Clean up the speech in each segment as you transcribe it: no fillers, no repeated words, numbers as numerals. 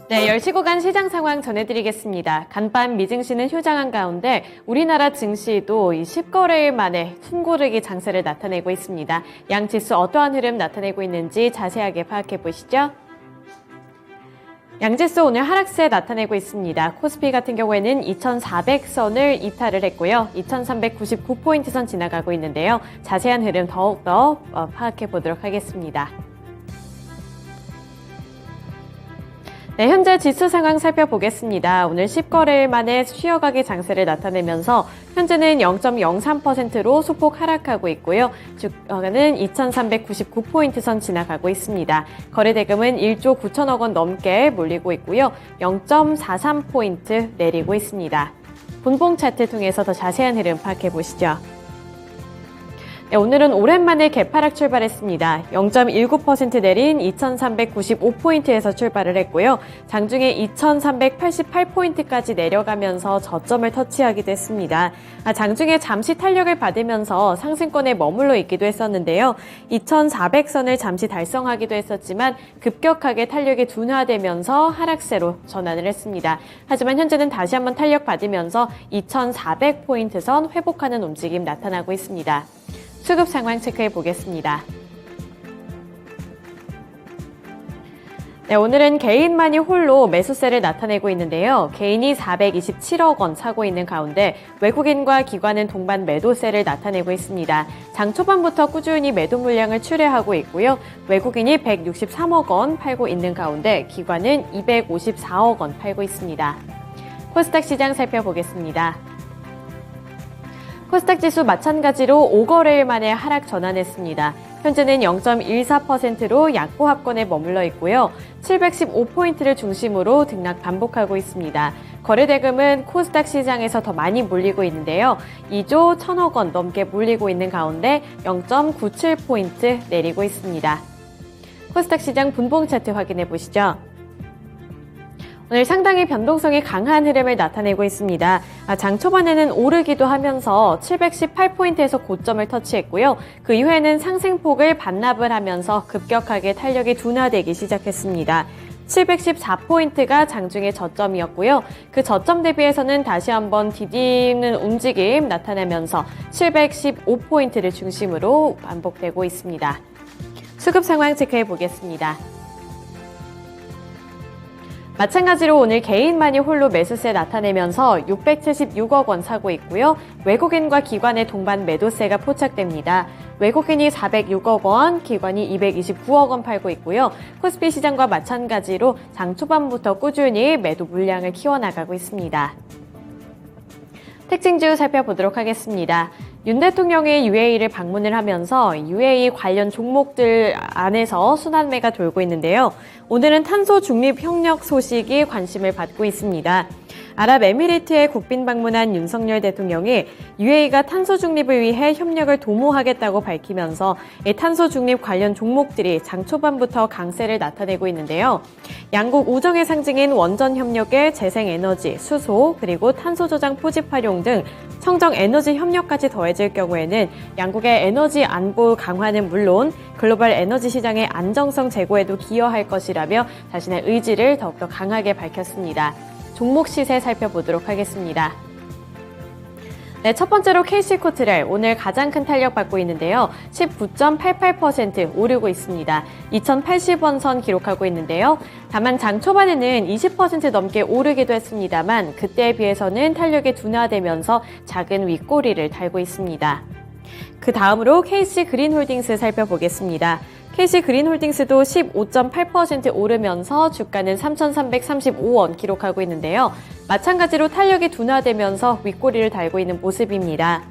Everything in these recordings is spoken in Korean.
네, 10시 구간 시장 상황 전해드리겠습니다. 간밤 미증시는 휴장한 가운데 우리나라 증시도 이 10거래일 만에 숨고르기 장세를 나타내고 있습니다. 양 지수 어떠한 흐름 나타내고 있는지 자세하게 파악해 보시죠. 양지수 오늘 하락세 나타내고 있습니다. 코스피 같은 경우에는 2,400선을 이탈을 했고요. 2,399포인트 선 지나가고 있는데요. 자세한 흐름 더욱더 파악해 보도록 하겠습니다. 네, 현재 지수 상황 살펴보겠습니다. 오늘 10거래일 만에 쉬어가기 장세를 나타내면서 현재는 0.03%로 소폭 하락하고 있고요. 주가는 2,399포인트 선 지나가고 있습니다. 거래대금은 1조 9천억 원 넘게 몰리고 있고요. 0.43포인트 내리고 있습니다. 분봉 차트 통해서 더 자세한 흐름 파악해 보시죠. 네, 오늘은 오랜만에 개파락 출발했습니다. 0.19% 내린 2,395포인트에서 출발을 했고요. 장중에 2,388포인트까지 내려가면서 저점을 터치하기도 했습니다. 장중에 잠시 탄력을 받으면서 상승권에 머물러 있기도 했었는데요. 2,400선을 잠시 달성하기도 했었지만 급격하게 탄력이 둔화되면서 하락세로 전환을 했습니다. 하지만 현재는 다시 한번 탄력 받으면서 2,400포인트 선 회복하는 움직임 나타나고 있습니다. 수급 상황 체크해 보겠습니다. 네, 오늘은 개인만이 홀로 매수세를 나타내고 있는데요. 개인이 427억 원 사고 있는 가운데 외국인과 기관은 동반 매도세를 나타내고 있습니다. 장 초반부터 꾸준히 매도 물량을 출회하고 있고요. 외국인이 163억 원 팔고 있는 가운데 기관은 254억 원 팔고 있습니다. 코스닥 시장 살펴보겠습니다. 코스닥 지수 마찬가지로 5거래일 만에 하락 전환했습니다. 현재는 0.14%로 약보합권에 머물러 있고요. 715포인트를 중심으로 등락 반복하고 있습니다. 거래대금은 코스닥 시장에서 더 많이 몰리고 있는데요. 2조 1천억 원 넘게 몰리고 있는 가운데 0.97포인트 내리고 있습니다. 코스닥 시장 분봉 차트 확인해 보시죠. 오늘 상당히 변동성이 강한 흐름을 나타내고 있습니다. 장 초반에는 오르기도 하면서 718포인트에서 고점을 터치했고요. 그 이후에는 상승폭을 반납을 하면서 급격하게 탄력이 둔화되기 시작했습니다. 714포인트가 장중의 저점이었고요. 그 저점 대비해서는 다시 한번 디디는 움직임 나타내면서 715포인트를 중심으로 반복되고 있습니다. 수급 상황 체크해 보겠습니다. 마찬가지로 오늘 개인만이 홀로 매수세 나타내면서 676억 원 사고 있고요. 외국인과 기관의 동반 매도세가 포착됩니다. 외국인이 406억 원, 기관이 229억 원 팔고 있고요. 코스피 시장과 마찬가지로 장 초반부터 꾸준히 매도 물량을 키워나가고 있습니다. 특징주 살펴보도록 하겠습니다. 윤 대통령이 UAE를 방문을 하면서 UAE 관련 종목들 안에서 순환매가 돌고 있는데요. 오늘은 탄소 중립 협력 소식이 관심을 받고 있습니다. 아랍에미리트에 국빈 방문한 윤석열 대통령이 UAE가 탄소 중립을 위해 협력을 도모하겠다고 밝히면서 이 탄소 중립 관련 종목들이 장 초반부터 강세를 나타내고 있는데요. 양국 우정의 상징인 원전 협력에 재생에너지, 수소, 그리고 탄소 저장 포집 활용 등 청정 에너지 협력까지 더해질 경우에는 양국의 에너지 안보 강화는 물론 글로벌 에너지 시장의 안정성 제고에도 기여할 것이라며 자신의 의지를 더욱더 강하게 밝혔습니다. 종목 시세 살펴보도록 하겠습니다. 네, 첫 번째로 KC코트렐 오늘 가장 큰 탄력 받고 있는데요. 19.88% 오르고 있습니다. 2,080원 선 기록하고 있는데요. 다만 장 초반에는 20% 넘게 오르기도 했습니다만 그때에 비해서는 탄력이 둔화되면서 작은 윗꼬리를 달고 있습니다. 그 다음으로 KC그린홀딩스 살펴보겠습니다. KC그린홀딩스도 15.8% 오르면서 주가는 3,335원 기록하고 있는데요. 마찬가지로 탄력이 둔화되면서 윗꼬리를 달고 있는 모습입니다.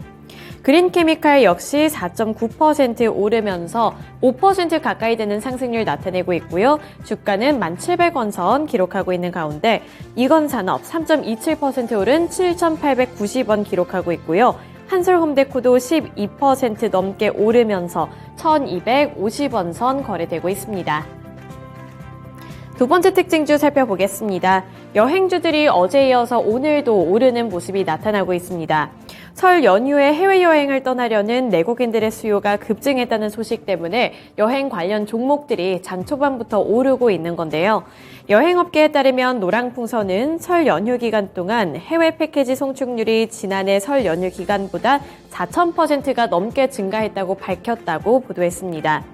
그린케미칼 역시 4.9% 오르면서 5% 가까이 되는 상승률 나타내고 있고요. 주가는 1,700원 선 기록하고 있는 가운데 이건산업 3.27% 오른 7,890원 기록하고 있고요. 한솔홈데코도 12% 넘게 오르면서 1,250원 선 거래되고 있습니다. 두 번째 특징주 살펴보겠습니다. 여행주들이 어제에 이어서 오늘도 오르는 모습이 나타나고 있습니다. 설 연휴에 해외여행을 떠나려는 내국인들의 수요가 급증했다는 소식 때문에 여행 관련 종목들이 장 초반부터 오르고 있는 건데요. 여행업계에 따르면 노랑풍선은 설 연휴 기간 동안 해외 패키지 송출률이 지난해 설 연휴 기간보다 4,000%가 넘게 증가했다고 밝혔다고 보도했습니다.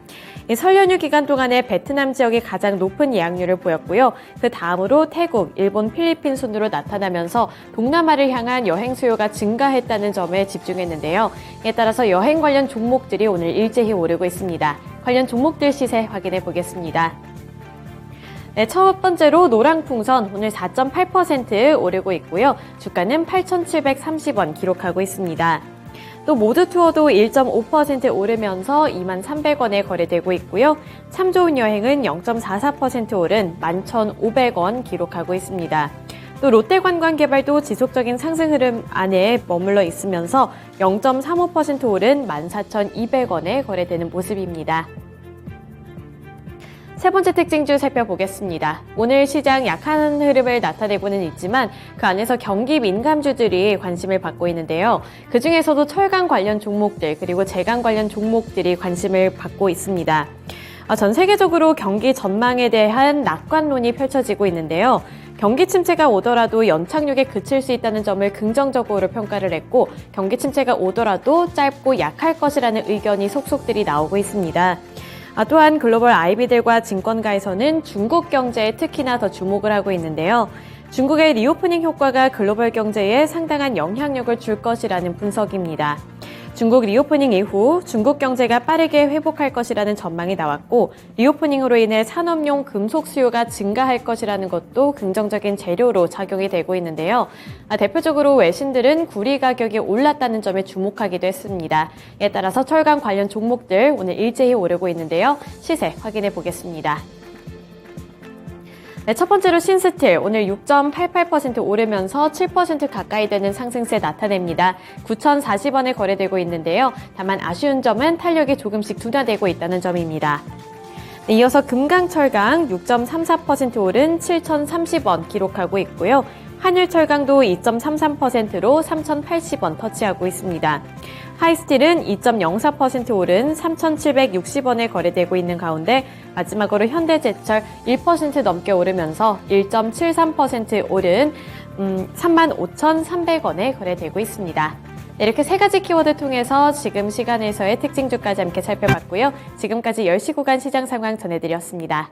설 연휴 기간 동안에 베트남 지역이 가장 높은 예약률을 보였고요. 그 다음으로 태국, 일본, 필리핀 순으로 나타나면서 동남아를 향한 여행 수요가 증가했다는 점에 집중했는데요. 이에 따라서 여행 관련 종목들이 오늘 일제히 오르고 있습니다. 관련 종목들 시세 확인해 보겠습니다. 네, 첫 번째로 노랑풍선 오늘 4.8% 오르고 있고요. 주가는 8,730원 기록하고 있습니다. 또 모두투어도 1.5% 오르면서 23,300원에 거래되고 있고요. 참 좋은 여행은 0.44% 오른 11,500원 기록하고 있습니다. 또 롯데관광개발도 지속적인 상승 흐름 안에 머물러 있으면서 0.35% 오른 14,200원에 거래되는 모습입니다. 세 번째 특징주 살펴보겠습니다. 오늘 시장 약한 흐름을 나타내고는 있지만 그 안에서 경기 민감주들이 관심을 받고 있는데요. 그중에서도 철강 관련 종목들 그리고 제강 관련 종목들이 관심을 받고 있습니다. 전 세계적으로 경기 전망에 대한 낙관론이 펼쳐지고 있는데요. 경기 침체가 오더라도 연착륙에 그칠 수 있다는 점을 긍정적으로 평가를 했고 경기 침체가 오더라도 짧고 약할 것이라는 의견이 속속들이 나오고 있습니다. 또한 글로벌 IB들과 증권가에서는 중국 경제에 특히나 더 주목을 하고 있는데요. 중국의 리오프닝 효과가 글로벌 경제에 상당한 영향력을 줄 것이라는 분석입니다. 중국 리오프닝 이후 중국 경제가 빠르게 회복할 것이라는 전망이 나왔고 리오프닝으로 인해 산업용 금속 수요가 증가할 것이라는 것도 긍정적인 재료로 작용이 되고 있는데요. 대표적으로 외신들은 구리 가격이 올랐다는 점에 주목하기도 했습니다. 이에 따라서 철강 관련 종목들 오늘 일제히 오르고 있는데요. 시세 확인해 보겠습니다. 네, 첫 번째로 신스틸 오늘 6.88% 오르면서 7% 가까이 되는 상승세 나타냅니다. 9,040원에 거래되고 있는데요. 다만 아쉬운 점은 탄력이 조금씩 둔화되고 있다는 점입니다. 네, 이어서 금강철강 6.34% 오른 7,030원 기록하고 있고요. 한일철강도 2.33%로 3,080원 터치하고 있습니다. 하이스틸은 2.04% 오른 3,760원에 거래되고 있는 가운데 마지막으로 현대제철 1% 넘게 오르면서 1.73% 오른 35,300원에 거래되고 있습니다. 이렇게 세 가지 키워드 통해서 지금 시간에서의 특징주까지 함께 살펴봤고요. 지금까지 10시 구간 시장 상황 전해드렸습니다.